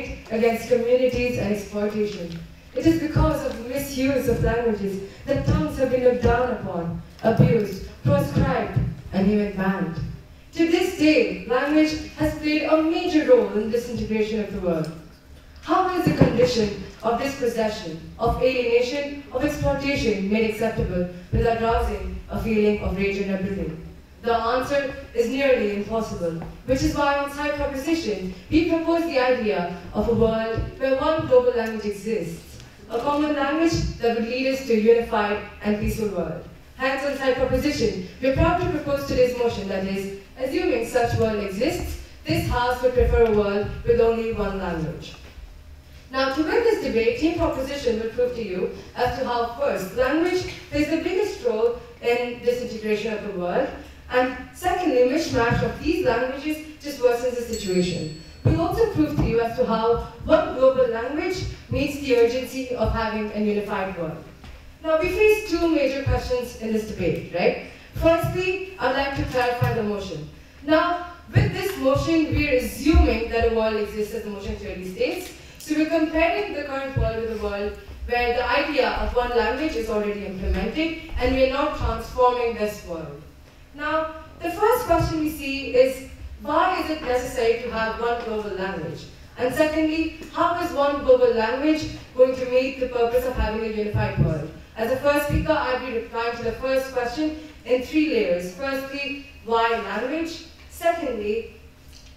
discriminate against communities and exploitation. It is because of misuse of languages that tongues have been looked down upon, abused, proscribed, and even banned. To this day, language has played a major role in disintegration of the world. How is the condition of dispossession, of alienation, of exploitation made acceptable without rousing a feeling of rage and everything? The answer is nearly impossible, which is why on side proposition, we propose the idea of a world where one global language exists, a common language that would lead us to a unified and peaceful world. Hence, on side proposition, we are proud to propose today's motion, that is, assuming such world exists, this House would prefer a world with only one language. Now, to win this debate, team proposition will prove to you as to how, first, language plays the biggest role in disintegration of the world, and secondly, mishmash of these languages just worsens the situation. We'll also prove to you as to how one global language meets the urgency of having a unified world. Now, we face two major questions in this debate, right? Firstly, I'd like to clarify the motion. Now, with this motion, we're assuming that a world exists, as the motion clearly states. So we're comparing the current world with a world where the idea of one language is already implemented, and we're now transforming this world. Now, the first question we see is, why is it necessary to have one global language? And secondly, how is one global language going to meet the purpose of having a unified world? As a first speaker, I'll be replying to the first question in three layers. Firstly, why language? Secondly,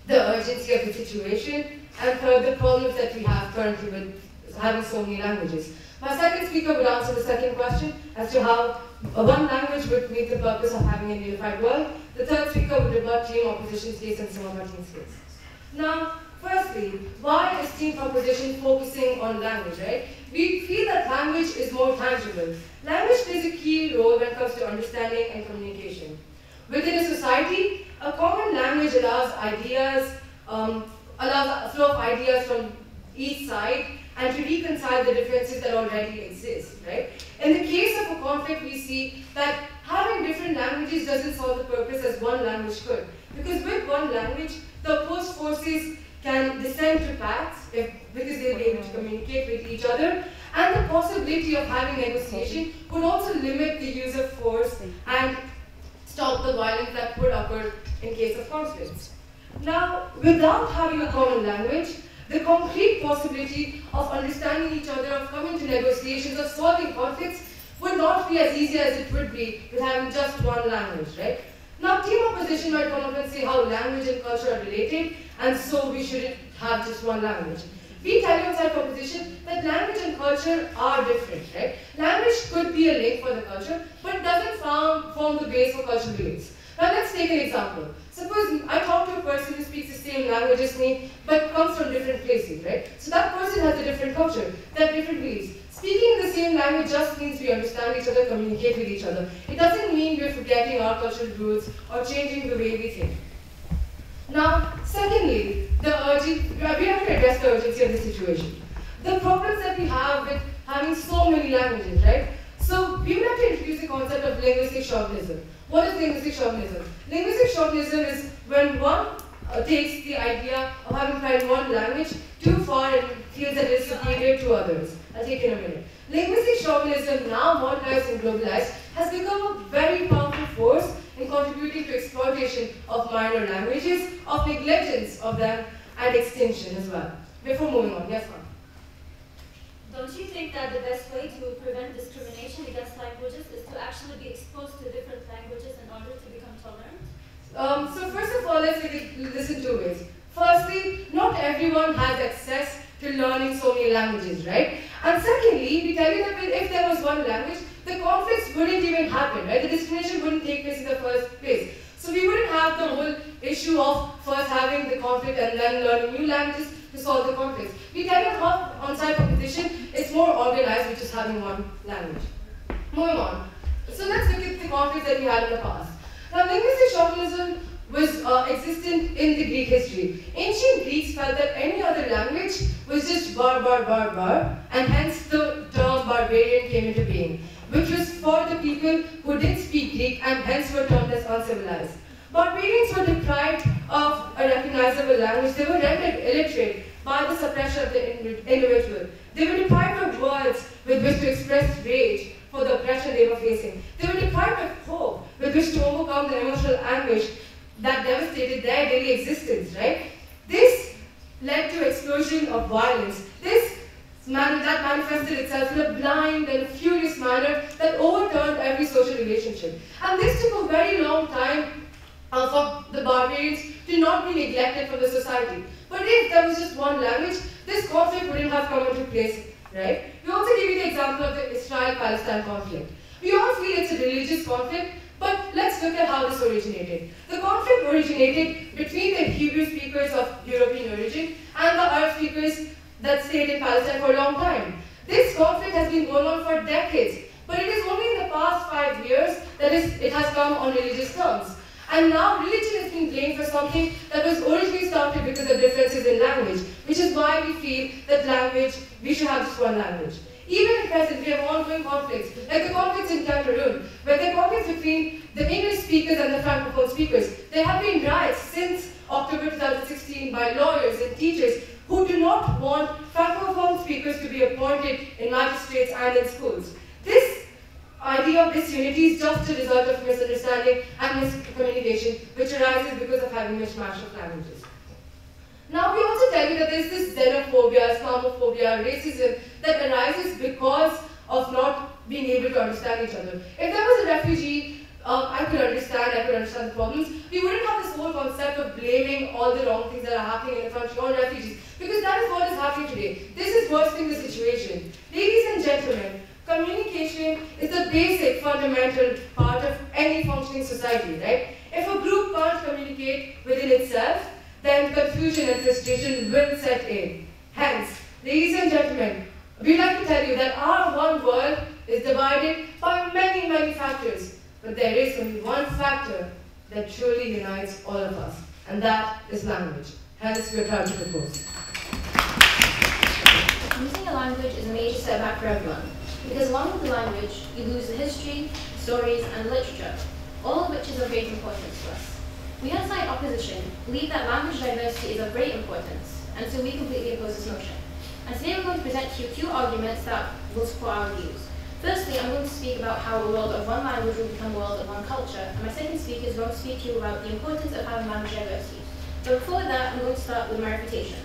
the urgency of the situation. And third, the problems that we have currently with having so many languages. My second speaker would answer the second question as to how one language would meet the purpose of having a unified world. The third speaker would rebut team opposition's case and some of our team's case. Now, firstly, why is team proposition focusing on language, right? We feel that language is more tangible. Language plays a key role when it comes to understanding and communication. Within a society, a common language allows ideas, allows a flow of ideas from each side and to reconcile the differences that already exist, right? In the case of a conflict, we see that having different languages doesn't solve the purpose as one language could. Because with one language, the opposed forces can descend to paths because they'll be able to communicate with each other, and the possibility of having negotiation would also limit the use of force and stop the violence that would occur in case of conflicts. Now, without having a common language, the concrete possibility of understanding each other, of coming to negotiations, of solving conflicts would not be as easy as it would be with having just one language, right? Now, team opposition might come up and say how language and culture are related, and so we shouldn't have just one language. We tell you inside proposition that language and culture are different, right? Language could be a link for the culture, but it doesn't form the base for cultural beliefs. Now, let's take an example. Suppose I talk to a person who speaks the same language as me, but comes from different places, right? So that person has a different culture, they have different beliefs. Speaking the same language just means we understand each other, communicate with each other. It doesn't mean we're forgetting our cultural roots or changing the way we think. Now, secondly, we have to address the urgency of the situation. The problems that we have with having so many languages, right? So we would like to introduce the concept of linguistic chauvinism. What is linguistic chauvinism? Linguistic chauvinism is when one takes the idea of having tried one language too far and feels that it is superior to others. I'll take it in a minute. Linguistic chauvinism, now modernized and globalized, has become a very powerful force in contributing to exploitation of minor languages, of negligence of them, and extinction as well. Before moving on, yes, ma'am. Don't you think that the best way to prevent discrimination against languages is to actually be exposed to different languages in order to become tolerant? So first of all, let's take this in two ways. Firstly, not everyone has access to learning so many languages, right? And secondly, we tell you that if there was one language, the conflicts wouldn't even happen, right? The discrimination wouldn't take place in the first place. So we wouldn't have the whole issue of first having the conflict and then learning new languages to solve the conflicts. We tell you how on-site competition is more organized with just having one language. Moving on. So let's look at the conflicts that we had in the past. Now, linguistic chauvinism was existent in the Greek history. Ancient Greeks felt that any other language was just bar, and hence the term barbarian came into being, which was for the people who didn't speak Greek and hence were termed as uncivilized. Barbarians were deprived of a recognizable language. They were rendered illiterate by the suppression of the individual. They were deprived of words with which to express rage for the oppression they were facing. They were deprived of hope with which to overcome the emotional anguish that devastated their daily existence, right? This led to explosion of violence. That manifested itself in a blind and furious manner that overturned every social relationship. And this took a very long time for the barbarians to not be neglected from the society. But if there was just one language, this conflict wouldn't have come into place, right? We also give you the example of the Israel-Palestine conflict. We all feel it's a religious conflict, but let's look at how this originated. The conflict originated between the Hebrew speakers of European origin and the Arab speakers that stayed in Palestine for a long time. This conflict has been going on for decades, but it is only in the past 5 years that it has come on religious terms. And now religion is being blamed for something that was originally started because of differences in language, which is why we feel that we should have just one language. Even at present, we have ongoing conflicts, like the conflicts in Cameroon, where there are conflicts between the English speakers and the Francophone speakers. There have been riots since October 2016 by lawyers and teachers who do not want Francophone speakers to be appointed in magistrates and in schools. This idea of disunity is just a result of misunderstanding and miscommunication, which arises because of having mishmash of languages. Now, we also tell you that there's this xenophobia, Islamophobia, racism that arises because of not being able to understand each other. If there was a refugee, I could understand the problems. We wouldn't have this whole concept of blaming all the wrong things that are happening in the country on refugees, because that is what is happening today. This is worsening the situation. Ladies and gentlemen, communication is the basic, fundamental part of any functioning society, right? If a group can't communicate within itself, then confusion and frustration will set in. Hence, ladies and gentlemen, we'd like to tell you that our one world is divided by many, many factors. But there is only one factor that truly unites all of us, and that is language. Hence, we are proud to propose. Losing a language is a major setback for everyone, because along with the language, you lose the history, stories, and literature, all of which is of great importance to us. We outside opposition believe that language diversity is of great importance, and so we completely oppose this notion. And today we're going to present to you 2 arguments that will support our views. Firstly, I'm going to speak about how a world of one language will become a world of one culture, and my second speaker is going to speak to you about the importance of having language diversity. But before that, I'm going to start with my refutation.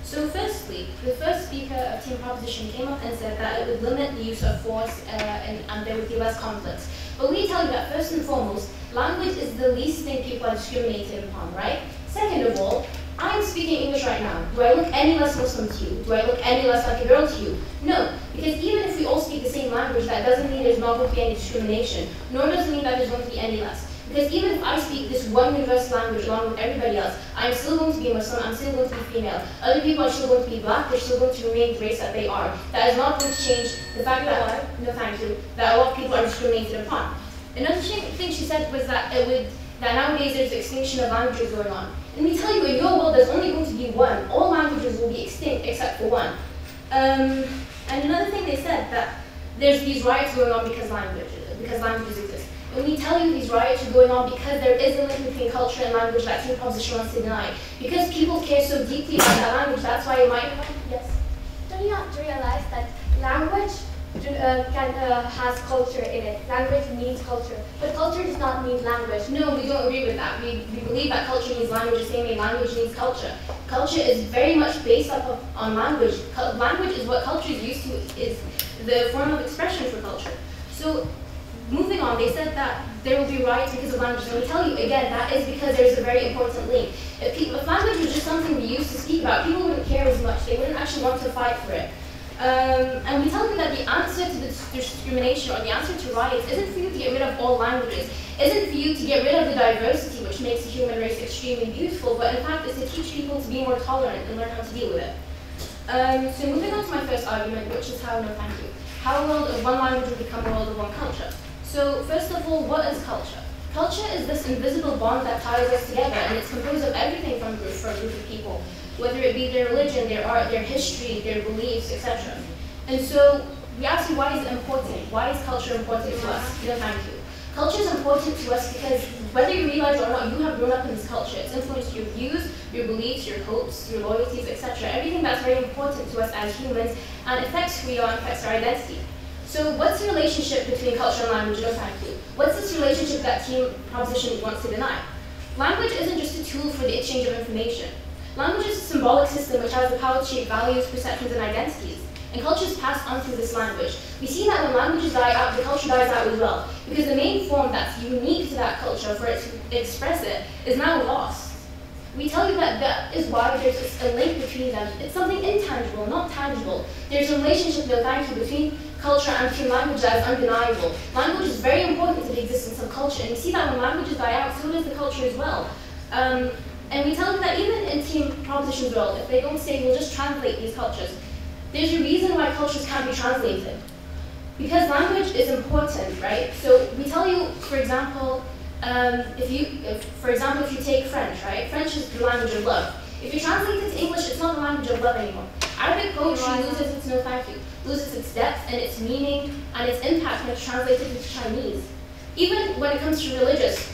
So firstly, the first speaker of Team Proposition came up and said that it would limit the use of force and there would be less conflicts. But we tell you that first and foremost, language is the least thing people are discriminated upon, right? Second of all, I am speaking English right now. Do I look any less Muslim to you? Do I look any less like a girl to you? No, because even if we all speak the same language, that doesn't mean there's not going to be any discrimination, nor does it mean that there's going to be any less. Because even if I speak this one universal language along with everybody else, I'm still going to be Muslim, I'm still going to be female. Other people are still going to be black, they're still going to remain the race that they are. That is not going to change the fact that, no thank you, that a lot of people are discriminated upon. Another thing she said was that that nowadays there's extinction of languages going on. And we tell you, in your world there's only going to be one. All languages will be extinct except for one. And another thing they said, that there's these riots going on because languages exist. And we tell you these riots are going on because there is a link between culture and language that Team Proposition wants to deny. Because people care so deeply about that language, that's why it might... Yes? Don't you have to realize that language has culture in it? Language means culture, but culture does not mean language. No, we don't agree with that. We believe that culture means language the same way language means culture. Culture is very much based on language. Language is what culture is used to, is the form of expression for culture. So, moving on, they said that there will be riots because of language, and we tell you again, that is because there's a very important link. If language was just something we used to speak about, people wouldn't care as much. They wouldn't actually want to fight for it. And we tell them that the answer to the discrimination or the answer to riots isn't for you to get rid of all languages, isn't for you to get rid of the diversity which makes the human race extremely beautiful, but in fact is to teach people to be more tolerant and learn how to deal with it. So moving on to my first argument, which is how a world of one language will become a world of one culture. So first of all, what is culture? Culture is this invisible bond that ties us together, and it's composed of everything from a group of people, whether it be their religion, their art, their history, their beliefs, etc. And so we ask you, why is it important? Why is culture important to us? No, thank you. Culture is important to us because whether you realize or not, you have grown up in this culture. It's influenced your views, your beliefs, your hopes, your loyalties, etc. Everything that's very important to us as humans and affects who we are and affects our identity. So what's the relationship between culture and language? No, thank you. What's this relationship that team proposition wants to deny? Language isn't just a tool for the exchange of information. Language is a symbolic system which has the power to shape values, perceptions, and identities. And culture is passed on through this language. We see that when languages die out, the culture dies out as well, because the main form that's unique to that culture for it to express it is now lost. We tell you that that is why there's a link between them. It's something intangible, not tangible. There's a relationship, though, thank you, between culture and between language that is undeniable. Language is very important to the existence of culture, and we see that when languages die out, so does the culture as well. And we tell you that even in team propositions world, if they don't say we'll just translate these cultures, there's a reason why cultures can't be translated. Because language is important, right? So we tell you, for example, if you take French, right? French is the language of love. If you translate it to English, it's not the language of love anymore. Arabic poetry loses its no thank you, loses its depth and its meaning and its impact when it's translated into Chinese. Even when it comes to religious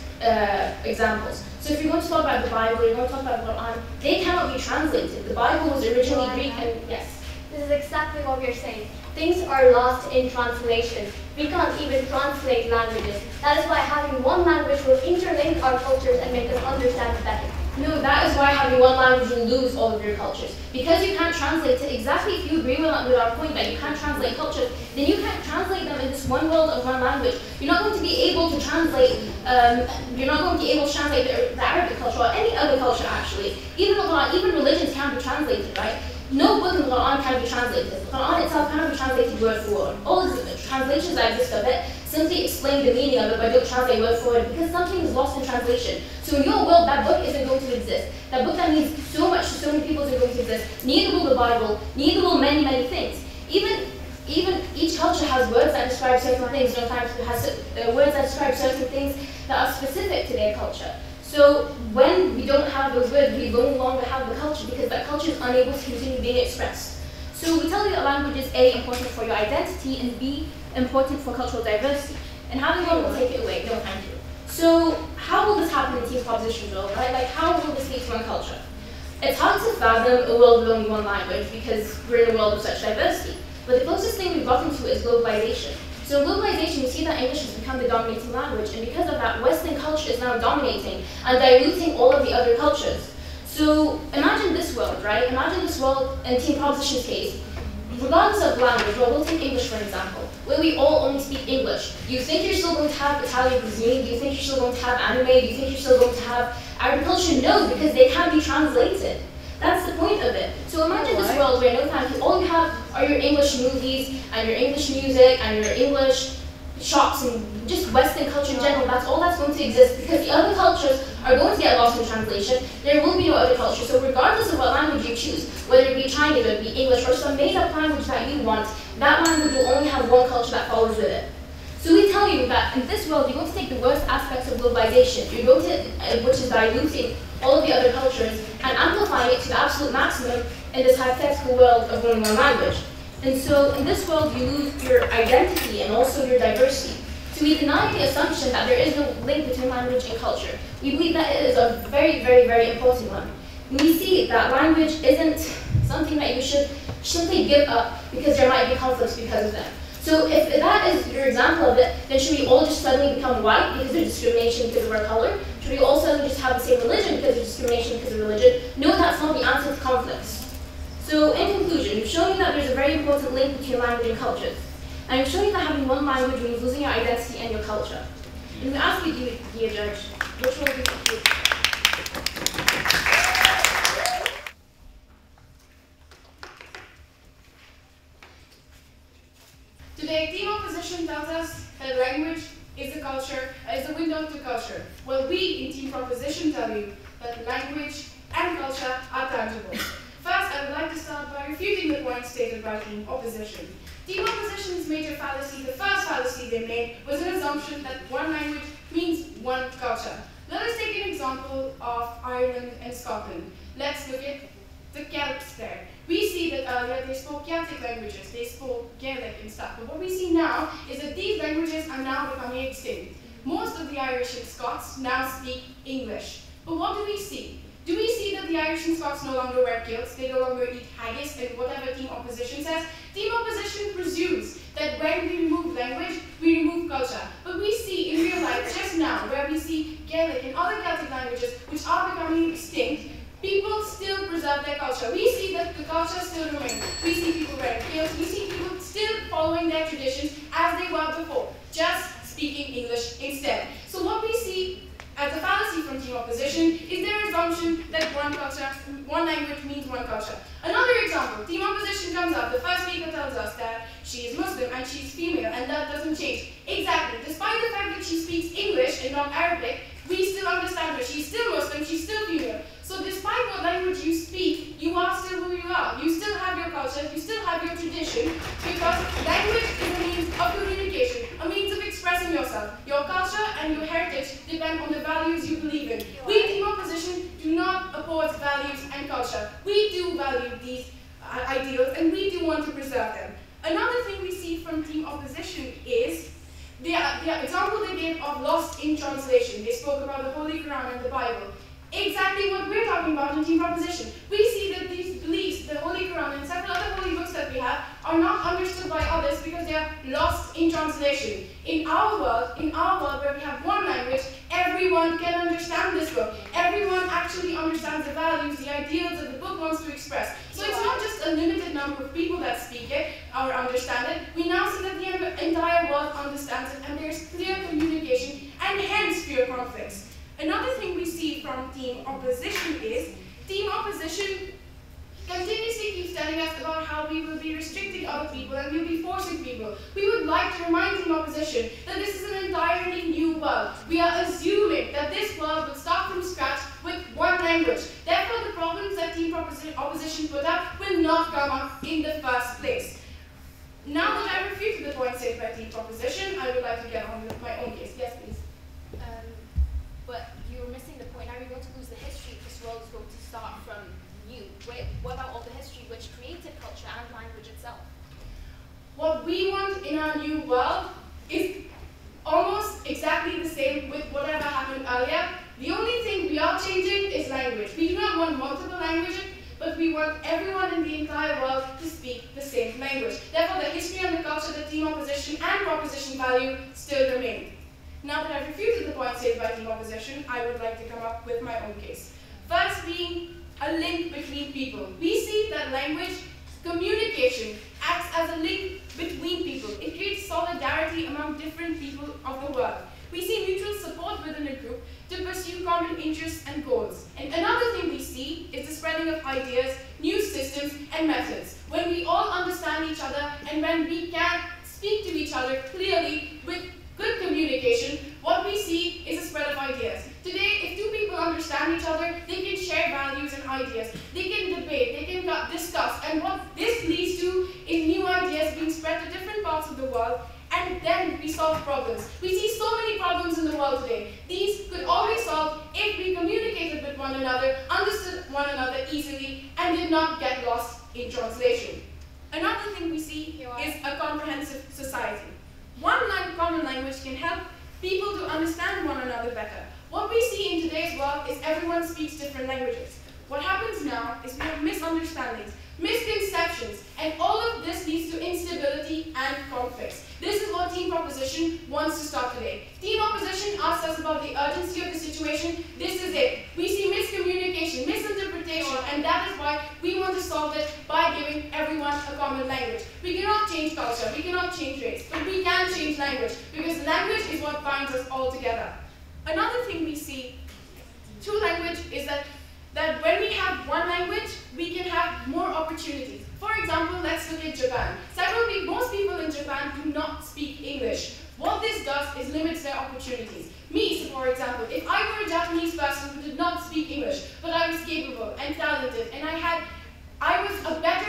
examples. So if you're going to talk about the Bible, you're going to talk about the Quran, they cannot be translated. The Bible was originally Greek and yes. This is exactly what we are saying. Things are lost in translation. We can't even translate languages. That is why having one language will interlink our cultures and make us understand it better. No, that is why having one language will lose all of your cultures. Because you can't translate it, exactly if you agree with our point that you can't translate cultures, then you can't translate them in this one world of one language. You're not going to be able to translate, the Arabic culture or any other culture actually. Even the Quran, even religions can be translated, right? No book in the Quran can be translated. The Quran itself cannot be translated word for word. All of the translations that exist of it simply explain the meaning of it, but don't translate word for word because something is lost in translation. So in your world, that book isn't going to exist. That book that means so much to so many people isn't going to exist. Neither will the Bible, neither will many, many things. Even each culture has words that describe certain things. Sometimes it has words that describe certain things that are specific to their culture. So when we don't have those words, we no longer have the culture because that culture is unable to continue being expressed. So we tell you that language is A, important for your identity, and B, important for cultural diversity. And having one will take it away. No, thank you. So how will this happen in team proposition world, right? Like how will this lead to one culture? It's hard to fathom a world with only one language because we're in a world of such diversity. But the closest thing we've gotten to is globalization. So in globalization, we see that English has become the dominating language, and because of that, Western culture is now dominating and diluting all of the other cultures. So imagine this world, right? Imagine this world in team proposition's case. Regardless of language, well, we'll take English for example. Will we all only speak English? Do you think you're still going to have Italian cuisine? Do you think you're still going to have anime? Do you think you're still going to have agriculture? No, because they can't be translated. That's the point of it. So imagine this world where no thank you, all you have are your English movies and your English music and your English shops and just Western culture in general. That's all that's going to exist because the other cultures are going to get lost in translation. There will be no other culture. So regardless of what language you choose, whether it be Chinese, whether it be English, or some made-up language that you want, that language will only have one culture that follows with it. So we tell you that in this world, you're going to take the worst aspects of globalization, you're going to, which is diluting all of the other cultures, and amplifying it to the absolute maximum in this hypothetical world of only one language. And so in this world, you lose your identity and also your diversity. So we deny the assumption that there is no link between language and culture. We believe that it is a very, very, very important one. And we see that language isn't something that you should simply give up because there might be conflicts because of them. So if that is your example of it, then should we all just suddenly become white because there's discrimination because of our color? Should we all suddenly just have the same religion because there's discrimination because of religion? No, that's not the answer to conflicts. So in conclusion, we've shown you that there's a very important link between language and cultures. And we've shown you that having one language means losing your identity and your culture. And we ask you, dear judge, which one do you think? Today, team opposition tells us that language is a culture, is a window to culture. Well, we in team proposition tell you that language and culture are tangible. First, I would like to start by refuting the point stated by team opposition. Team opposition's major fallacy, the first fallacy they made, was an assumption that one language means one culture. Let us take an example of Ireland and Scotland. Let's look at the Celts there. We see that earlier they spoke Celtic languages, they spoke Gaelic and stuff, but what we see now is that these languages are now becoming extinct. Most of the Irish and Scots now speak English. But what do we see? Do we see that the Irish and Scots no longer wear kilts? They no longer eat haggis and whatever team opposition says? Team opposition presumes that when we remove language, we remove culture. But we see in real life just now, where we see Gaelic and other Celtic languages which are becoming extinct, people still preserve their culture. We see that the culture still remains. We see people wearing kilts. We see people still following their traditions as they were before, just speaking English instead. So what we see as a fallacy from team opposition is their assumption that one culture, one language means one culture. Another example, team opposition comes up, the first speaker tells us that she is Muslim and she's female, and that doesn't change. Exactly, despite the fact that she speaks English and not Arabic, we still understand her. She's still Muslim, she's still female. So despite what language you speak, you are still who you are. You still have your culture, you still have your tradition, because language is a means of communication, a means of expressing yourself. Your culture and your heritage depend on the values you believe in. We, team opposition, do not oppose values and culture. We do value these ideals and we do want to preserve them. Another thing we see from team opposition is the example they gave of lost in translation. They spoke about the Holy Quran and the Bible. Exactly what we're talking about in team proposition. We see that these beliefs, the Holy Quran and several other holy books that we have, are not understood by others because they are lost in translation. In our world where we have one language, everyone can understand this book. Everyone actually understands the values, the ideals that the book wants to express. So it's not just a limited number of people that speak it or understand it. We now see that the entire world understands it, and there is clear communication and hence fewer conflicts. Another thing we see from team opposition is team opposition continuously keeps telling us about how we will be restricting other people and we'll be forcing people. We would like to remind team opposition that this is an entirely new world. We are assuming that this world will start from scratch with one language. Therefore, the problems that team opposition put up will not come up in the first place. Now that I refuted the point said by team opposition, I would like to get on with my own case. Yes, please. But you're missing the point. Now you're going to lose the history. This world is going to start from new. What about all the history which created culture and language itself? What we want in our new world is almost exactly the same with whatever happened earlier. The only thing we are changing is language. We do not want multiple languages, but we want everyone in the entire world to speak the same language. Therefore, the history and the culture that team opposition and proposition value still remain. Now that I've refuted the point said by team opposition, I would like to come up with my own case. First being a link between people. We see that language, communication, acts as a link between people. It creates solidarity among different people of the world. We see mutual support within a group to pursue common interests and goals. And another thing we see is the spreading of ideas, new systems, and methods. When we all understand each other and when we can speak to each other clearly with good communication, what we see is a spread of ideas. Today, if two people understand each other, they can share values and ideas. They can debate, they can discuss, and what this leads to is new ideas being spread to different parts of the world, and then we solve problems. We see so many problems in the world today. These could all be solved if we communicated with one another, understood one another easily, and did not get lost in translation. Another thing we see is a comprehensive society. One common language can help people to understand one another better. What we see in today's world is everyone speaks different languages. What happens now is we have misunderstandings, misconceptions, and all of this leads to instability and conflicts. This is what team proposition wants to stop today. Team opposition asks us about the urgency of the situation. This is it. We see miscommunication, misinterpretation, and that is why we want to solve it by giving everyone a common language. We cannot change culture, we cannot change race, but we can change language, because language is what binds us all together. Another thing we see through language is that when we have one language, we can have more opportunities. For example, let's look at Japan. Most people in Japan do not speak English. What this does is limits their opportunities. Me, for example, if I were a Japanese person who did not speak English, but I was capable and talented, and I was a better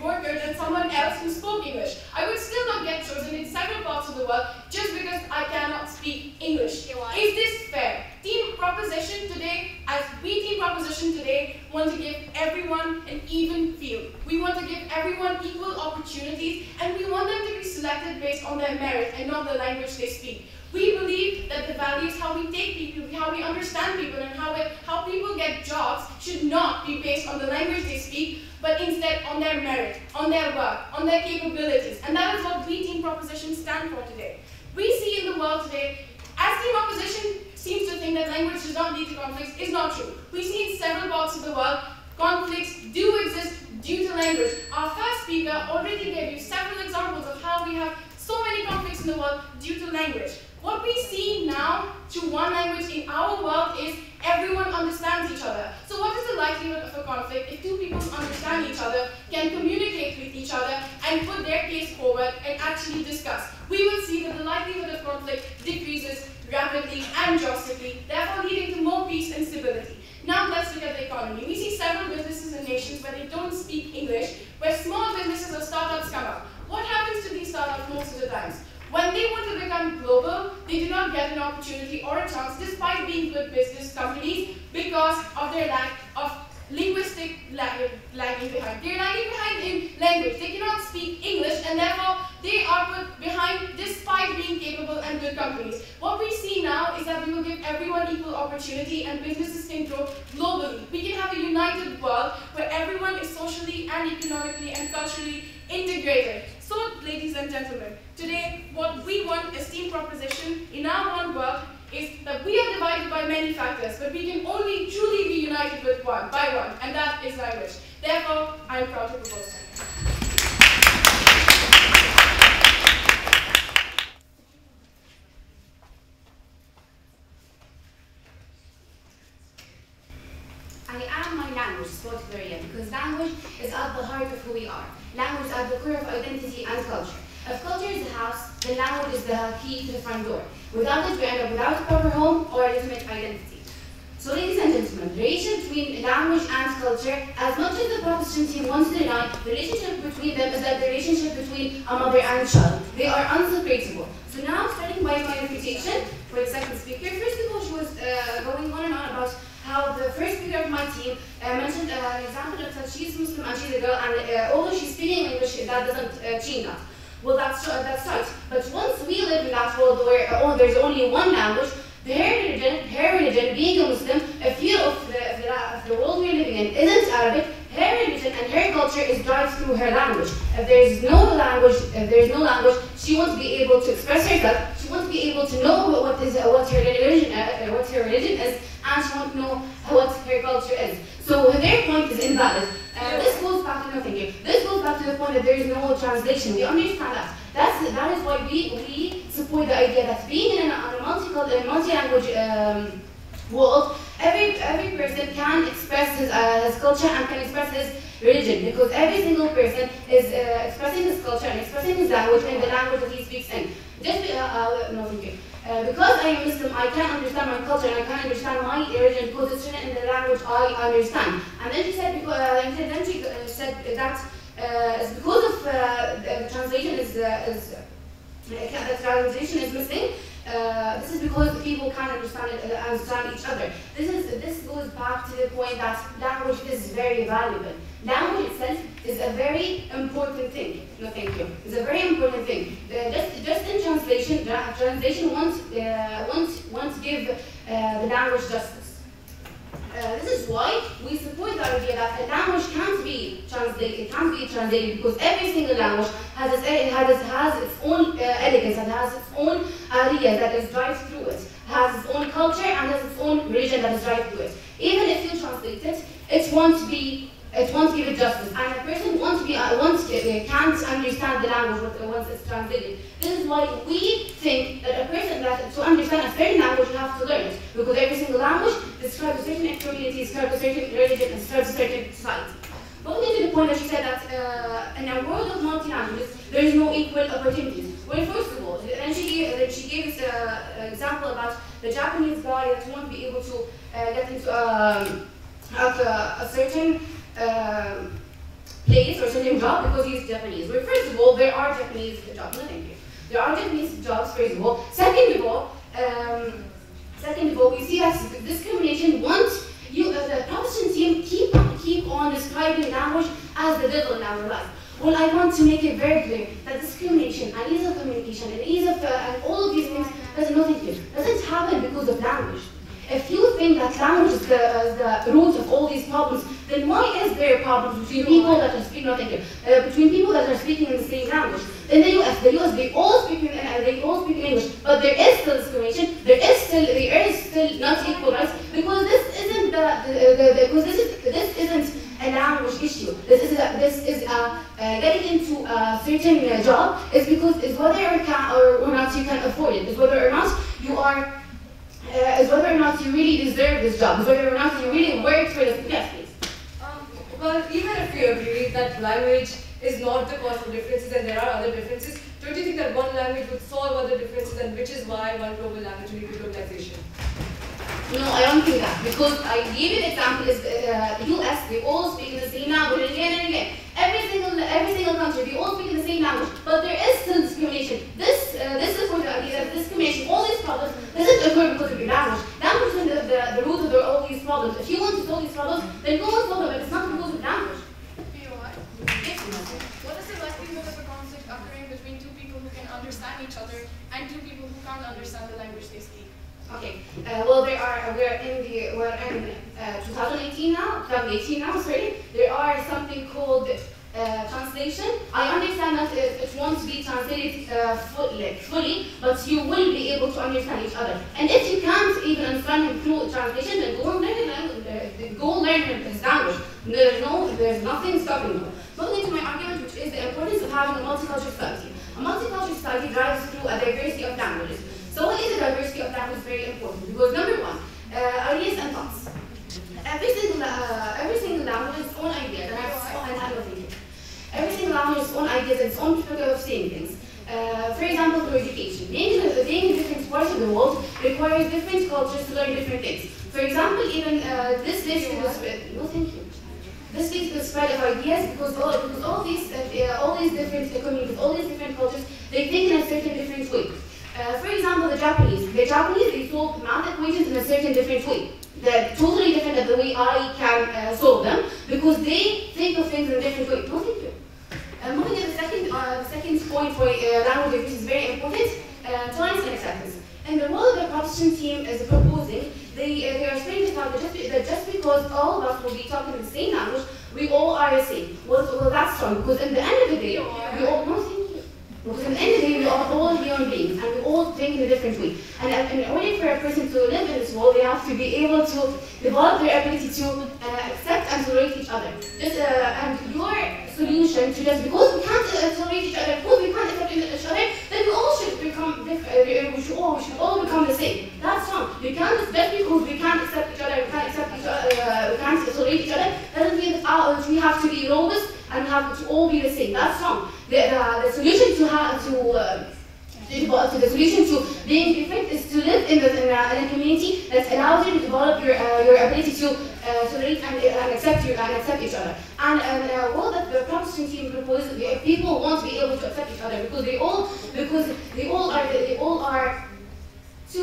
worker than someone else who spoke English, I would still not get chosen in several parts of the world just because I cannot speak English. Is this fair? Team proposition today, as we team proposition today, want to give everyone an even field. We want to give everyone equal opportunities, and we want them to be selected based on their merit and not the language they speak. We believe that the values, how we take people, how we understand people, and how people get jobs should not be based on the language they speak, but instead on their merit, on their work, on their capabilities. And that is what we Team Proposition stand for today. We see in the world today, as Team Opposition seems to think that language does not lead to conflicts, is not true. We see in several parts of the world, conflicts do exist due to language. Our first speaker already gave you several examples of how we have so many conflicts in the world due to language. What we see now through one language in our world is everyone understands each other. So what is the likelihood of a conflict if two people understand each other, can communicate with each other, and put their case forward and actually discuss? We will see that the likelihood of conflict decreases rapidly and drastically, therefore leading to more peace and stability. Now let's look at the economy. We see several businesses in nations where they don't speak English, where small businesses or startups come up. What happens to these startups most of the times? When they want to become global, they do not get an opportunity or a chance despite being good business companies because of their lack of linguistic lagging behind. They're lagging behind in language. They cannot speak English and therefore they are put behind despite being capable and good companies. What we see now is that we will give everyone equal opportunity and businesses can grow globally. We can have a united world where everyone is socially and economically and culturally integrated. So, ladies and gentlemen, today what we want as Team Proposition in our one world is that we are divided by many factors, but we can only truly be united with one, and that is language. Therefore, I am proud to propose that. I am my language, sportive area, because language is at the heart of who we are. Language is at the core of identity and culture. If culture is the house, then language is the key to the front door. Without it, we end up without a proper home or a legitimate identity. So, ladies and gentlemen, the relationship between language and culture, as much as the Proposition team wants to deny, the relationship between them is like the relationship between a mother and a child. They are inseparable. So now, starting by my reputation for the second speaker, first of all, she was going on and on about how the first speaker of my team mentioned an example of that she's Muslim and she's a girl, and although she's speaking English, that doesn't change that. Well, that's right. But once we live in that world where there's only one language, her religion, being a Muslim, a few of the world we're living in isn't Arabic, her religion and her culture is derived through her language. If there's no language, she won't be able to express herself. She won't be able to know what her religion is, and she won't know what her culture is. So their point is invalid. This goes back to nothing here. This goes back to the point that there is no translation. We understand that. That is why we support the idea that being in a multi-language world, every person can express his culture and can express his religion, because every single person is expressing his culture and expressing his language in the language that he speaks in. Because I am Muslim, I can understand my culture and I can understand my religion because it's written in the language I understand. And then she said, that it's because of the translation is missing. This is because the people can't understand each other. This goes back to the point that language is very valuable. Language itself is a very important thing. No, thank you. It's a very important thing. Just in translation won't give the language justice. This is why we support the idea that a language can't be translated because every single language has its own elegance and has its own idea that is derived through it, has its own culture and has its own religion that is derived through it. Even if you translate it, it won't give it justice, and a person can't understand the language once it's translated. This is why we think that a person to understand a certain language, you have to learn it, because every single language describes a certain community, describes a certain religion, and describes a certain society. Going to the point that she said that in a world of multi-languages, there is no equal opportunities. Well, first of all, then she gave us an example about the Japanese guy that won't be able to get into a certain place or certain job because he's Japanese. Well, first of all, there are Japanese jobs. No, thank you. There are Japanese jobs, first of all. Second of all, we see that discrimination. Once the Proposition team keep on describing language as the devil in our life. Well, I want to make it very clear that discrimination and ease of communication and ease of and all of these things doesn't happen because of language. If you think that language is the root of all these problems, then why is there problems between people that are speaking, between people that are speaking in the same language? In the US, they all speak in English, but there is still discrimination. There is still not equal rights because this isn't this isn't a language issue. This is getting into a certain job is because it's whether or not you can afford it. It's whether or not you are. Is whether or not you really deserve this job, is whether or not you really work for this. Yes, please. Well, even if you agree that language is not the cause of differences and there are other differences, don't you think that one language would solve other differences, and which is why one global language will lead to globalization? No, I don't think that, because I gave you an example is the US, they all speak in the same language again and again. Every single country, they all speak in the same language, but there is still discrimination. This is for the idea that discrimination, all these problems, doesn't occur because of your language. Language is the root of all these problems. If you want to solve these problems, then go and solve them, but it's not because of language. What is the likelihood of a conflict occurring between two people who can understand each other and two people who can't understand the language they speak? Okay. Well, we're in 2018 now. Sorry. There are something called translation. I understand that it won't be translated fully, but you will be able to understand each other. And if you can't even understand him through translation, then go learn his language. There's nothing stopping you. Moving to my argument, which is the importance of having a multicultural society. A multicultural society drives through a diversity of languages. So what is the diversity of language is very important because number one, ideas and thoughts. Every single language has its own ideas and every single language has its own ideas and its own perspective of saying things. For example, for education, being in different parts of the world requires different cultures to learn different things. For example, even this leads to the spread. No, thank you. This leads to the spread of ideas because all these different communities, all these different cultures, they think in a certain different way. For example, the Japanese, they solve math equations in a certain different way. They're totally different than the way I can solve them because they think of things in a different way. No, thank you. Moving to the second point for language, which is very important, tolerance and acceptance. And the role of the Protestant team is proposing, they are saying that just because all of us will be talking the same language, we all are the same. Well, that's wrong because in the end of the day, we all because in the end of the day, we are all human beings and we all think in a different way. And in order for a person to live in this world, they have to be able to develop their ability to accept and tolerate each other. And your solution to just because we can't tolerate each other, because we can't accept each other, then we all should become different. We should all become the same. That's wrong. We can't just because we can't accept each other, we can't tolerate each other. Doesn't mean that we have to be robust and have to all be the same. That's wrong. The solution the solution to being different is to live in a community that allows you to develop your ability to tolerate and accept each other. And what that the Protestant team proposes, people want to be able to accept each other because they all are to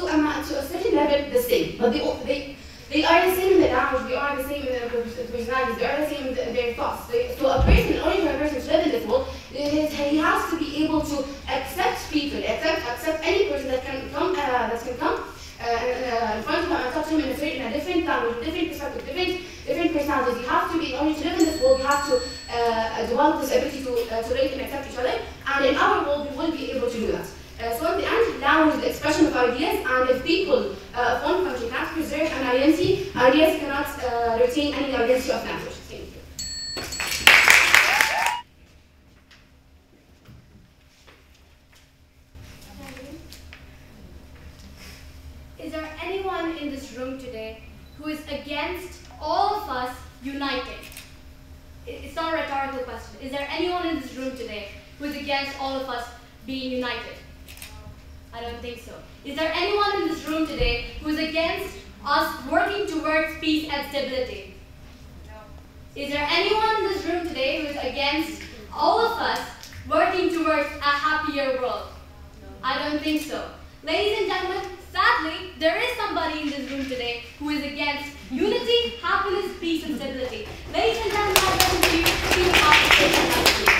a certain level the same, but they are the same in the language, they are the same in their personalities, they are the same in their thoughts. So a person, in order for a person to live in this world, he has to be able to accept people, accept any person that can come in front of him and talk to him in a different language, different perspective, different personalities. You have to be, in order to live in this world, you have to develop this ability to tolerate and accept each other. And in our world, we will be able to do that. So in the end, language is the expression of ideas, and if people of one country can't preserve an identity, ideas cannot retain any identity of language. Thank you. Is there anyone in this room today who is against all of us uniting? It's not a rhetorical question. Is there anyone in this room today who is against all of us being united? I don't think so. Is there anyone in this room today who is against us working towards peace and stability? No. Is there anyone in this room today who is against all of us working towards a happier world? No. I don't think so. Ladies and gentlemen, sadly, there is somebody in this room today who is against unity, happiness, peace, and stability. Ladies and gentlemen, I welcome to you. team opposition language.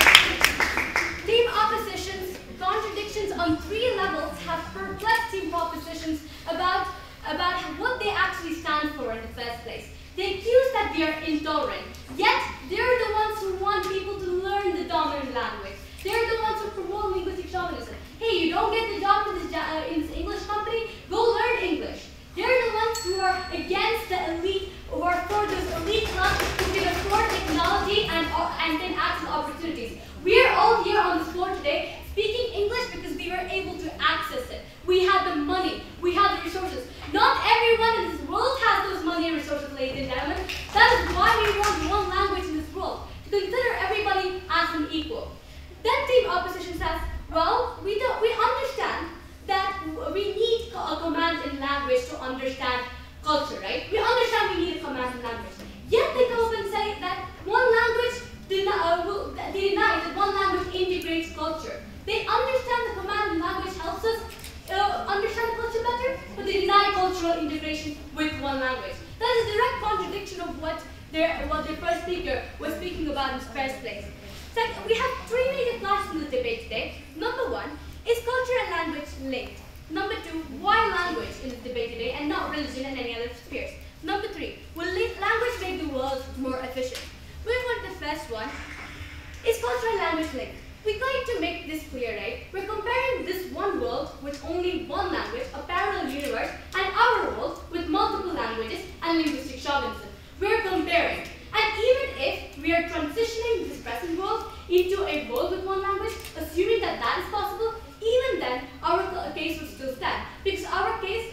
Team opposition's contradictions on 3 levels have perplexed team propositions about what they actually stand for in the first place. They accuse that we are intolerant, yet they're the ones who want people to learn the dominant language. They're the ones who promote linguistic chauvinism. Hey, you don't get the job in this English company? Go learn English. They're the ones who are against the elite, who are for those elite classes who can afford technology and can access opportunities. We are all here on this floor today speaking English because we were able to access it. We had the money, we had the resources. Not everyone in this world has those money and resources, ladies and gentlemen. That is why we want one language in this world, to consider everybody as an equal. Then team opposition says, well, we understand that we need a command in language to understand culture, right? We understand we need a command in language. Yet they come up and say that one language they deny that one language integrates culture. They understand the command in language helps us understand the culture better, but they deny cultural integration with one language. That is a direct contradiction of what their first speaker was speaking about in the first place. Second, we have 3 major classes in the debate today. Number 1, is culture and language linked? Number 2, why language in the debate today and not religion and any other spheres? Number 3, will language make the world more efficient? Moving on to the first one, is culture and language linked? We're going to make this clear, right? We're comparing this one world with only one language, a parallel universe, and our world with multiple languages and linguistic chauvinism. We're comparing. And even if we are transitioning this present world into a world with one language, assuming that that is possible, even then, our case would still stand. Because our case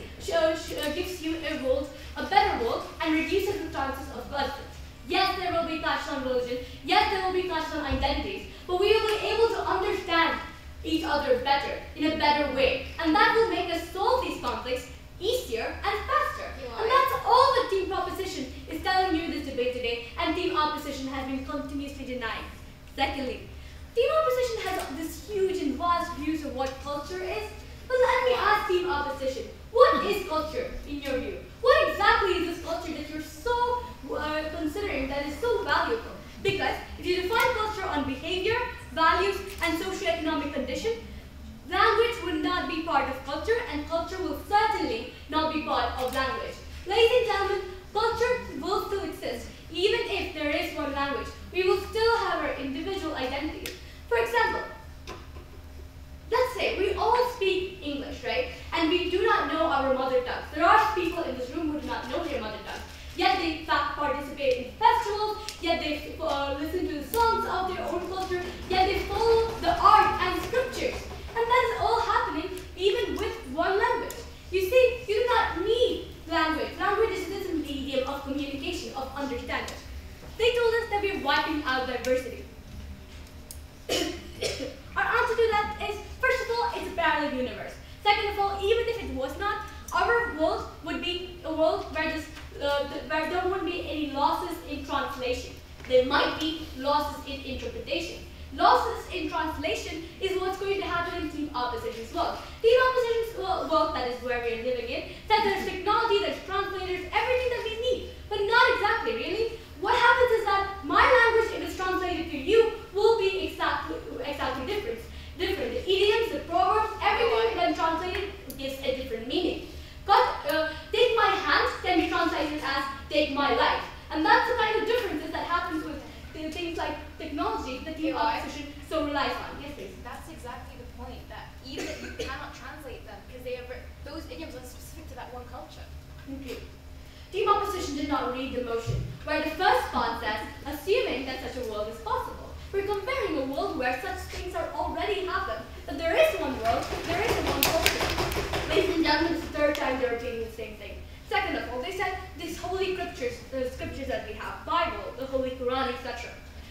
gives you a better world, and reduces the chances of conflict. Yes, there will be clashes on religion. Yes, there will be clashes on identities. But we will be able to understand each other better, in a better way. And that will make us solve these conflicts easier and faster. And that's all the team proposition is telling you in this debate today, and team opposition has been continuously denied. Secondly, team opposition has this huge and vast views of what culture is. But let me ask team opposition, what is culture in your view? What exactly is this culture that you're so considering that is so valuable? Because if you define culture on behavior, values, and socioeconomic condition, language would not be part of culture, and culture will certainly not be part of language. Ladies and gentlemen, culture will still exist. Even if there is one language, we will still have our individual identities. For example, let's say we all speak English, right? And we do not know our mother tongue. There are people in this room who do not know their mother tongue. Yet they in fact participate in festivals, yet they listen to the songs of their own culture, yet they follow the art and scriptures. And that is all happening even with one language. You see, you do not need language. Language is just a medium of communication, of understanding. They told us that we're wiping out diversity. Our answer to that is, first of all, it's a parallel universe. Second of all, even if it was not, our world would be a world where there wouldn't be any losses in translation. There might be losses in interpretation. Losses in translation is what's going to happen in team opposition's world. Team opposition's world, that is where we are living in, says there's technology, there's translators, everything that we need. But not exactly, really. What happens is that my language, if it's translated to you, will be exactly different. The idioms, the proverbs, everything when translated gives a different meaning. Take my hand can be translated as take my life. And that's the kind of differences that happens with things like technology that team opposition so relies on. Yes, please. That's exactly the point, that even if you cannot translate them because those idioms are specific to that one culture. Okay. Team opposition did not read the motion, where the first part says, assuming that such a world is possible. We're comparing a world where such things are already happened, that there is one world, there is one culture. Ladies and gentlemen, it's the third time they're repeating the same thing. Second of all, they said these holy scriptures, the scriptures that we have, Bible, the Holy Quran, etc.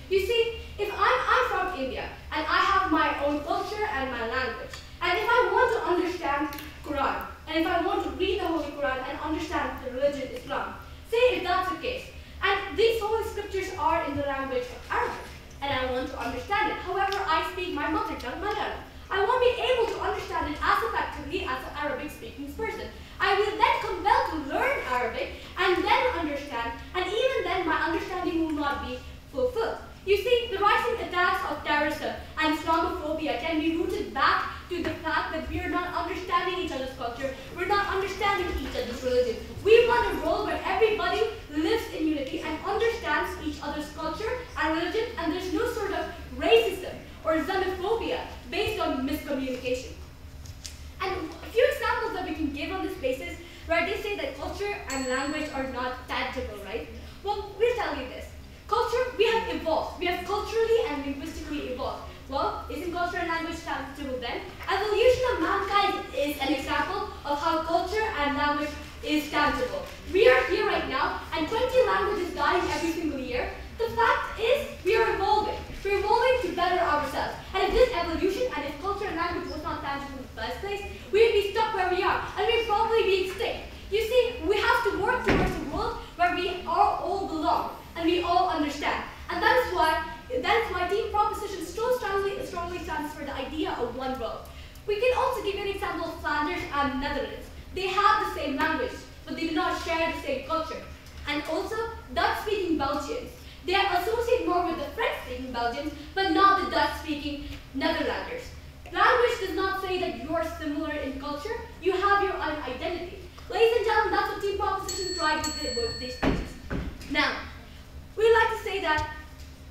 You see, if I'm from India, and I have my own culture and my language, and if I want to understand Quran, and if I want to read the Holy Quran and understand the religion Islam, say if that's the case, and these holy scriptures are in the language of Arabic, and I want to understand it. However, I speak my mother tongue, Malayalam. I won't be able to understand it as effectively as an Arabic-speaking person. I will then compelled to learn Arabic and then understand, and even then my understanding will not be fulfilled. You see, of one world. We can also give an example of Flanders and Netherlands. They have the same language, but they do not share the same culture. And also, Dutch-speaking Belgians. They are associated more with the French-speaking Belgians, but not the Dutch-speaking Netherlanders. Language does not say that you are similar in culture. You have your own identity. Ladies and gentlemen, that's what Team Proposition tried to do with these speeches. Now, we like to say that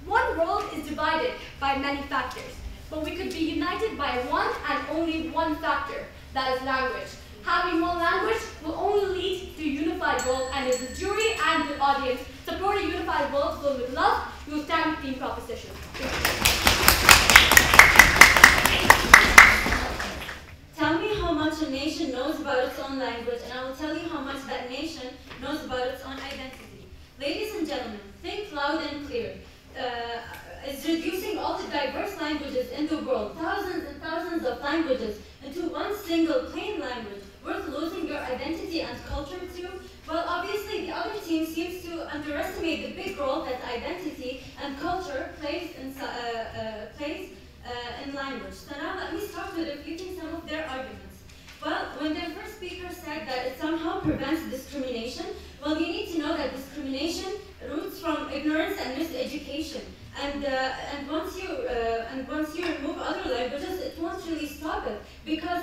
one world is divided by many factors, but we could be united by one and only one factor, that is language. Having one language will only lead to a unified world, and if the jury and the audience support a unified world filled with love, we will stand with Team Proposition. Tell me how much a nation knows about its own language, and I will tell you how much that nation knows about its own identity. Ladies and gentlemen, think loud and clear. It's reducing all the diverse languages in the world, thousands and thousands of languages, into one single plain language, worth losing your identity and culture to? Well, obviously the other team seems to underestimate the big role that identity and culture plays in language. So now let me start with refuting some of their arguments. Well, when their first speaker said that it somehow prevents discrimination, well, you need to know that discrimination roots from ignorance and miseducation. And once you remove other languages, it won't really stop it, because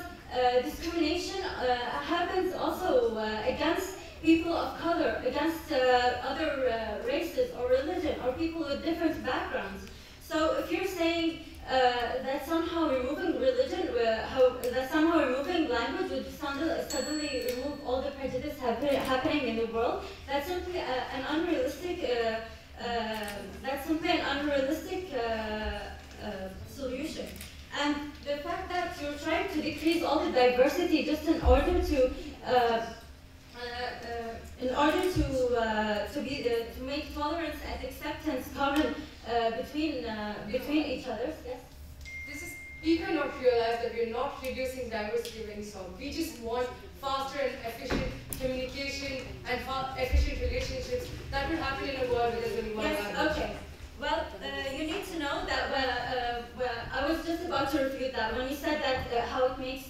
discrimination happens also against people of color, against other races or religion, or people with different backgrounds. So if you're saying that somehow removing religion, that somehow removing language would suddenly remove all the prejudice happening in the world, that's simply an unrealistic. Solution. And the fact that you're trying to decrease all the diversity just in order to make tolerance and acceptance common between each other. Yes. We cannot realize that we're not reducing diversity of any sort. We just want faster and efficient communication and efficient relationships that will happen in a world where there's only one language. Yes, okay. Well, you need to know that I was just about to refute that when you said that how it makes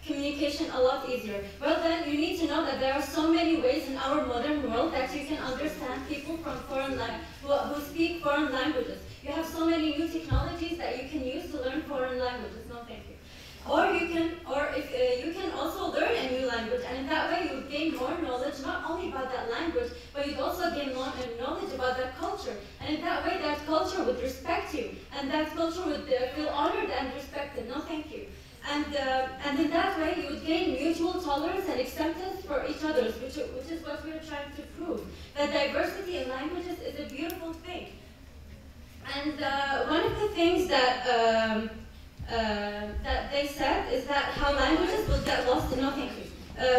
communication a lot easier. Well, then you need to know that there are so many ways in our modern world that you can understand people from who speak foreign languages. You have so many new technologies that you can use to learn foreign languages. No, thank you. You can also learn a new language, and in that way you would gain more knowledge not only about that language, but you'd also gain knowledge about that culture. And in that way, that culture would respect you, and that culture would feel honored and respected. No, thank you. And in that way, you would gain mutual tolerance and acceptance for each other, which is what we're trying to prove. That diversity in languages is a beautiful thing. And one of the things that they said is that how languages will get lost in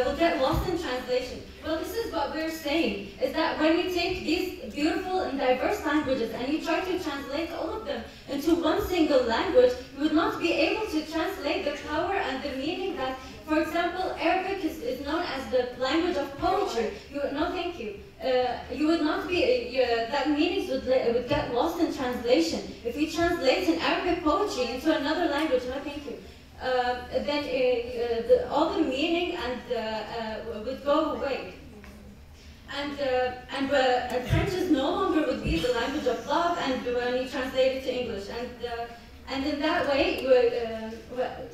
will get lost in translation. Well, this is what we're saying, is that when you take these beautiful and diverse languages and you try to translate all of them into one single language, you would not be able to translate the power and the meaning that, for example, Arabic is known as the language of poetry. No, thank you. You would not be, that meanings would get lost in translation. If you translate an Arabic poetry into another language, no thank you, then all the meaning would go away. And French is no longer would be the language of love, and when you translate it to English. And in that way,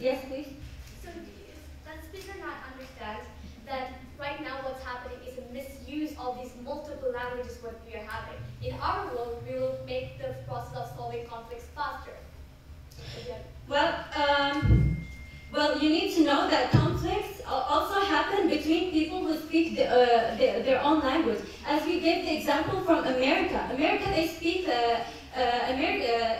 yes please? So does the speaker not understand that right now what's happening is a misuse of these multiple languages what we are having? In our world, we will make the process of solving conflicts faster. Well, you need to know that conflicts also happen between people who speak their own language. As we gave the example from America. America, they speak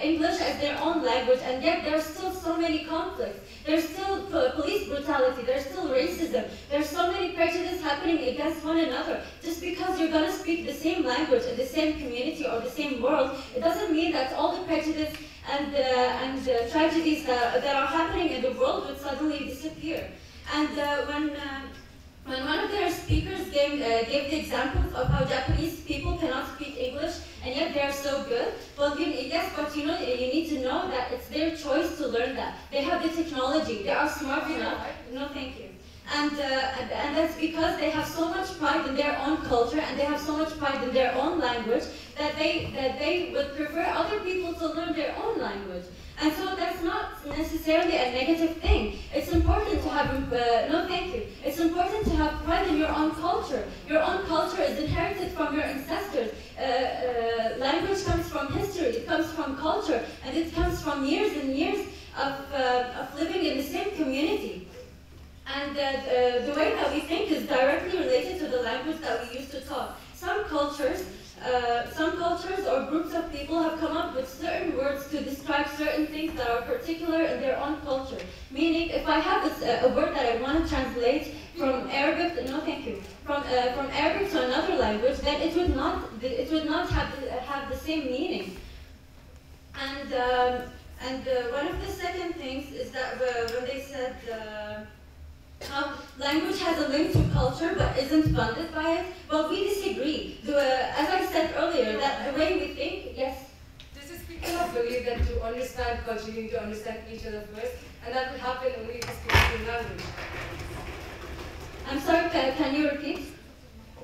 English as their own language, and yet there are still so many conflicts. There's still police brutality, there's still racism, there's so many prejudice happening against one another. Just because you're going to speak the same language in the same community or the same world, it doesn't mean that all the prejudice and tragedies that are happening in the world would suddenly disappear. And when one of their speakers gave the examples of how Japanese people cannot speak English and yet they are so good. Well, yes, but you need to know that it's their choice to learn that. They have the technology. They are smart enough. No, thank you. And that's because they have so much pride in their own culture, and they have so much pride in their own language that they would prefer other people to learn their own language. And so that's not necessarily a negative thing. It's important to have, no thank you. It's important to have pride in your own culture. Your own culture is inherited from your ancestors. Language comes from history, it comes from culture, and it comes from years and years of living in the same community. And the way that we think is directly related to the language that we used to talk. Some cultures or groups of people have come up with certain words to describe certain things that are particular in their own culture. Meaning, if I have a word that I want to translate from Arabic, no thank you, from Arabic to another language, then it would not have the same meaning. And one of the second things is that when they said language has a link to culture but isn't funded by it, well, we disagree. As I said earlier, that the way we think, yes? This is people who believe that to understand culture, you need to understand each other first, and that will happen only if you speak in language. I'm sorry, can you repeat?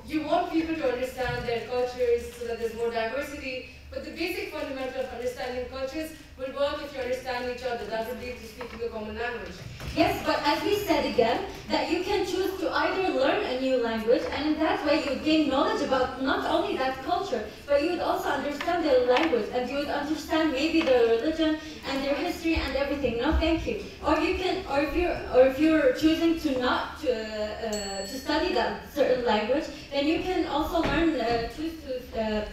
You want people to understand their cultures so that there's more diversity, but the basic fundamental of understanding cultures will work if you understand each other. That would lead to speaking a common language. Yes, but as we said again, that you can choose to either learn a new language, and in that way you gain knowledge about not only that culture, but you would also understand their language, and you would understand maybe their religion and their history and everything. No, thank you. Or you can, or if you're choosing to not to study that certain language, then you can also learn choose to.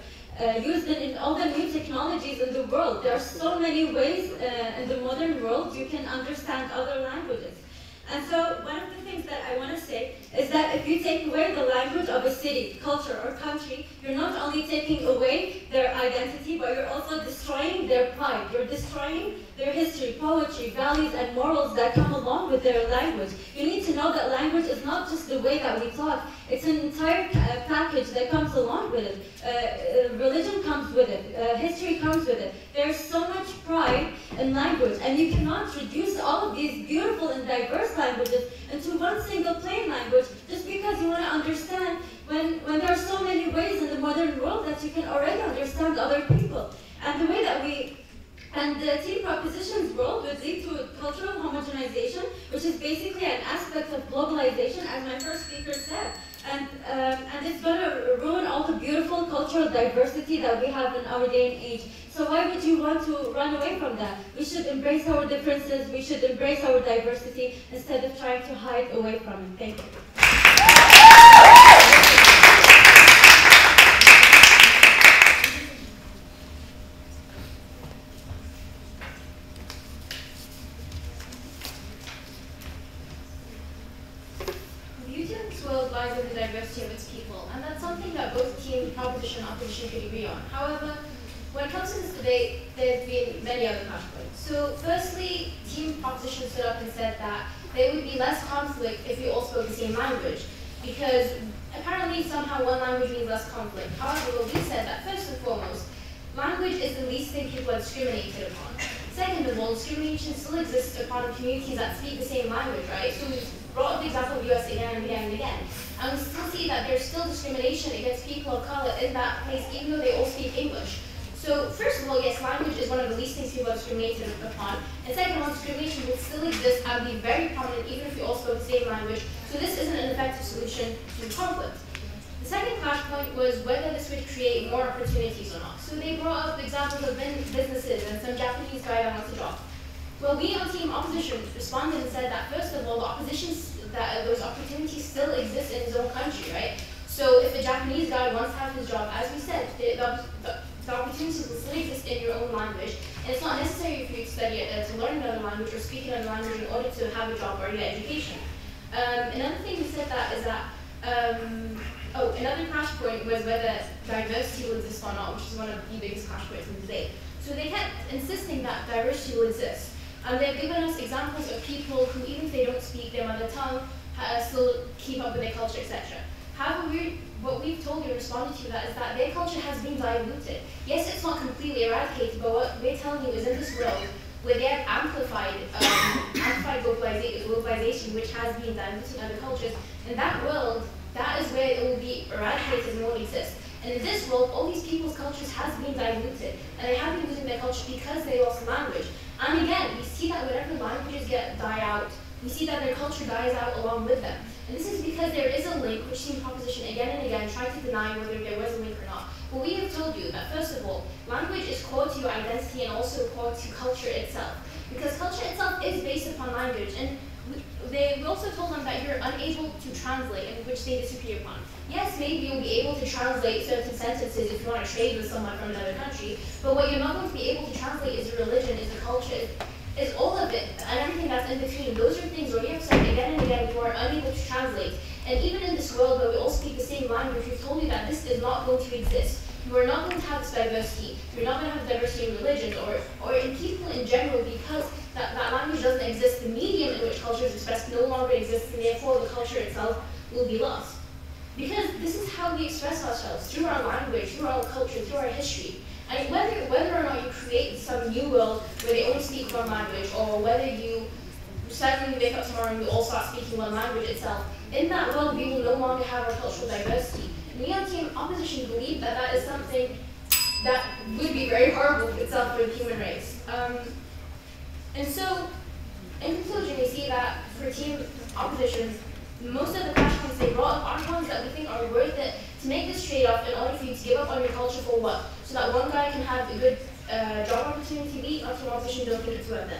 Use it in all the new technologies in the world. There are so many ways in the modern world you can understand other languages. And so one of the things that I want to say is that if you take away the language of a city, culture, or country, you're not only taking away their identity, but you're also destroying their pride. You're destroying their history, poetry, values, and morals that come along with their language. You need to know that language is not just the way that we talk. It's an entire package that comes along with it. Religion comes with it. History comes with it. There's so much pride in language, and you cannot reduce all of these beautiful and diverse languages into one single plain language just because you want to understand when there are so many ways in the modern world that you can already understand other people. And the way that the team propositions world would lead to cultural homogenization, which is basically an aspect of globalization, as my first speaker said. And it's going to ruin all the beautiful cultural diversity that we have in our day and age. So why would you want to run away from that? We should embrace our differences, we should embrace our diversity instead of trying to hide away from it. Thank you. Lies in the diversity of its people, and that's something that both team proposition and opposition could agree on. However, when it comes to this debate, there's been many other flashpoints. So firstly, team proposition stood up and said that there would be less conflict if we all spoke the same language, because apparently somehow one language means less conflict. However, we said that first and foremost, language is the least thing people are discriminated upon. Second of all, discrimination still exists upon communities that speak the same language, right? So we've brought up the example of the US again and again and again. And we still see that there's still discrimination against people of color in that place, even though they all speak English. So first of all, yes, language is one of the least things people are discriminated upon. And second of all, discrimination will still exist and be very prominent even if we all spoke the same language. So this isn't an effective solution to conflict. The second flashpoint was whether this would create more opportunities or not. So they brought up examples of businesses and some Japanese guy that wants a job. Well, we on team opposition responded and said that first of all, the opposition, that those opportunities still exist in his own country, right? So if a Japanese guy wants to have his job, as we said, the opportunities will still exist in your own language, and it's not necessary for you to study it, to learn another language or speak another language in order to have a job or get education. Another thing we said that is that another flashpoint was whether diversity will exist or not, which is one of the biggest flashpoints in the debate. So they kept insisting that diversity will exist. And they've given us examples of people who, even if they don't speak their mother tongue, still keep up with their culture, etc. However, what we've told you in responding to that is that their culture has been diluted. Yes, it's not completely eradicated, but what we're telling you is in this world where they have amplified globalization, which has been diluting other cultures, in that world, that is where it will be eradicated and won't exist. And in this world, all these people's cultures has been diluted, and they have been losing their culture because they lost language. And again, we see that whenever languages die out, we see that their culture dies out along with them. And this is because there is a link, which team proposition again and again tried to deny whether there was a link or not. But we have told you that, first of all, language is core to your identity and also core to culture itself. Because culture itself is based upon language. And we also told them that you're unable to translate, and which they disagree upon. Yes, maybe you'll be able to translate certain sentences if you want to trade with someone from another country, but what you're not going to be able to translate is your religion, is your culture, is all of it, and everything that's in between. Those are things where you have said again and again you are unable to translate. And even in this world where we all speak the same language, we've told you that this is not going to exist. You are not going to have this diversity. You're not going to have diversity in religions or in people in general, because that language doesn't exist. The medium in which culture is expressed no longer exists, and therefore the culture itself will be lost. Because this is how we express ourselves, through our language, through our culture, through our history. And whether or not you create some new world where they only speak one language, or whether you suddenly wake up tomorrow and we all start speaking one language itself, in that world we will no longer have our cultural diversity. And we on team opposition believe that that is something that would be very horrible itself for the human race. And so, in conclusion, we see that for team opposition, most of the questions they brought up are ones that we think are worth it to make this trade-off in order for you to give up on your culture for what? So that one guy can have a good job opportunity, we on team opposition don't think it's worth it.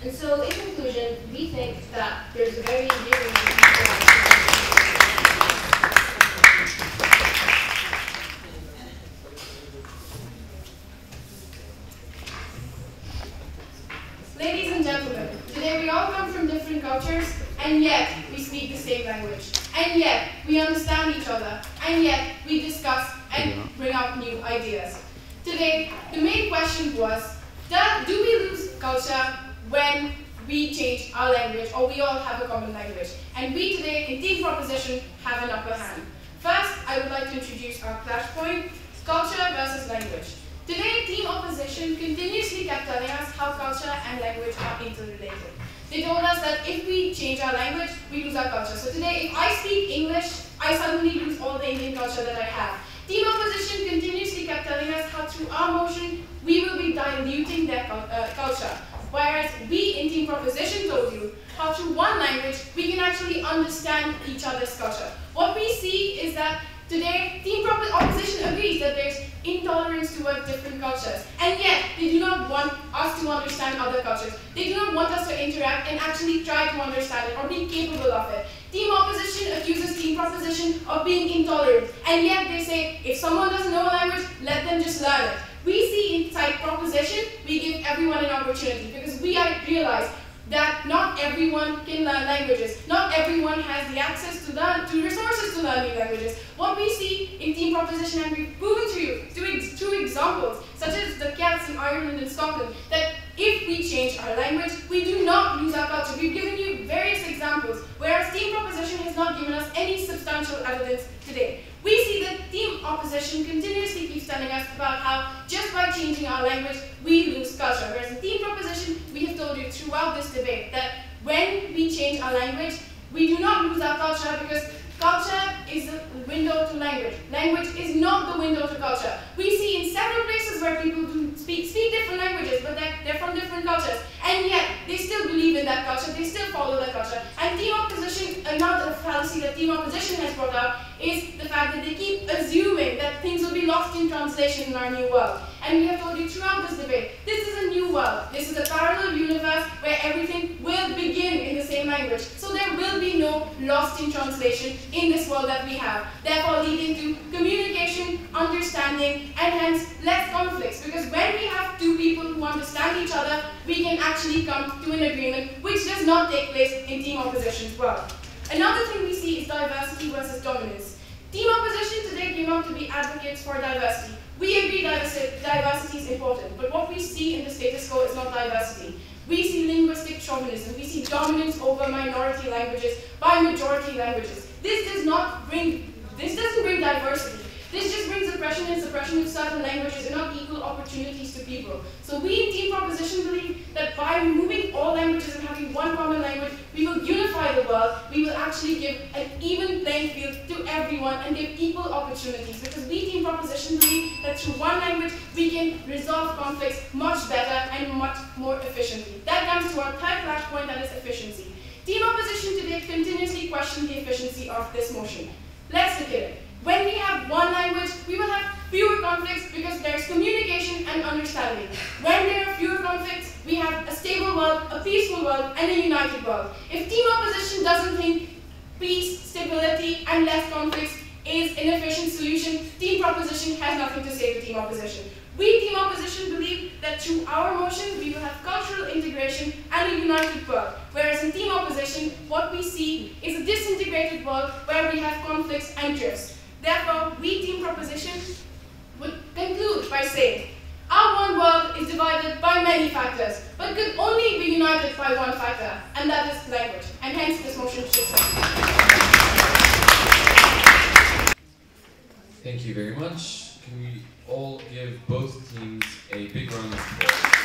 And so, in conclusion, we think that there's a very real reason. Ladies and gentlemen, today we all come from different cultures, and yet we speak the same language. And yet we understand each other, and yet we discuss and bring out new ideas. Today, the main question was, do we lose culture when we change our language, or we all have a common language? And we today, in team proposition, have an upper hand. First, I would like to introduce our clash point, culture versus language. Today, team opposition continuously kept telling us how culture and language are interrelated. They told us that if we change our language, we lose our culture. So today, if I speak English, I suddenly lose all the Indian culture that I have. Team opposition continuously kept telling us how through our motion, we will be diluting their culture. Whereas we in team proposition told you how through one language, we can actually understand each other's culture. What we see is that today, team opposition agrees that there's intolerance towards different cultures, and yet they do not want us to understand other cultures. They do not want us to interact and actually try to understand it or be capable of it. Team opposition accuses team proposition of being intolerant, and yet they say if someone doesn't know a language, let them just learn it. We see inside proposition, we give everyone an opportunity, because we realize that not everyone can learn languages. Not everyone has the access to resources to learn new languages. What we see in team proposition, and we've proven to you through examples, such as the cats in Ireland and Scotland, that if we change our language, we do not lose our culture. We've given you various examples, whereas team proposition has not given us any substantial evidence today. We see that team opposition continuously keeps telling us about how just by changing our language, we lose culture. Whereas in team proposition, we have told you throughout this debate that when we change our language, we do not lose our culture, because culture is the window to language. Language is not the window to culture. We see in several places where people do speak different languages, but they're from different cultures. And yet, they still believe in that culture, they still follow that culture. And team opposition, another fallacy that team opposition has brought out, is the fact that they keep assuming that things will be lost in translation in our new world. And we have told you throughout this debate, this is a new world. This is a parallel universe where everything will begin in the same language. So there will be no lost in translation in this world that we have. Therefore leading to communication, understanding, and hence less conflicts. Because when we have two people who understand each other, we can actually come to an agreement, which does not take place in team opposition's world. Another thing we see is diversity versus dominance. Team opposition today came out to be advocates for diversity. We agree diversity is important, but what we see in the status quo is not diversity. We see linguistic chauvinism. We see dominance over minority languages by majority languages. This does not bring doesn't bring diversity. This just brings oppression and suppression of certain languages and not equal opportunities to people. So we in Team Proposition believe that by removing all languages and having one common language, we will unify the world. We will actually give an even playing field to everyone and give equal opportunities. Because we Team Proposition believe that through one language, we can resolve conflicts much better and much more efficiently. That comes to our third flashpoint, that is efficiency. Team Opposition today continuously questions the efficiency of this motion. Let's look at it. When we have one language, we will have fewer conflicts because there's communication and understanding. When there are fewer conflicts, we have a stable world, a peaceful world, and a united world. If Team Opposition doesn't think peace, stability, and less conflicts is an efficient solution, Team Proposition has nothing to say to Team Opposition. We Team Opposition believe that through our motion, we will have cultural integration and a united world. Whereas in Team Opposition, what we see is a disintegrated world where we have conflicts and drifts. Therefore, we Team Proposition would conclude by saying, our one world is divided by many factors, but could only be united by one factor, and that is language. And hence, this motion should stand. Thank you very much. Can we all give both teams a big round of applause?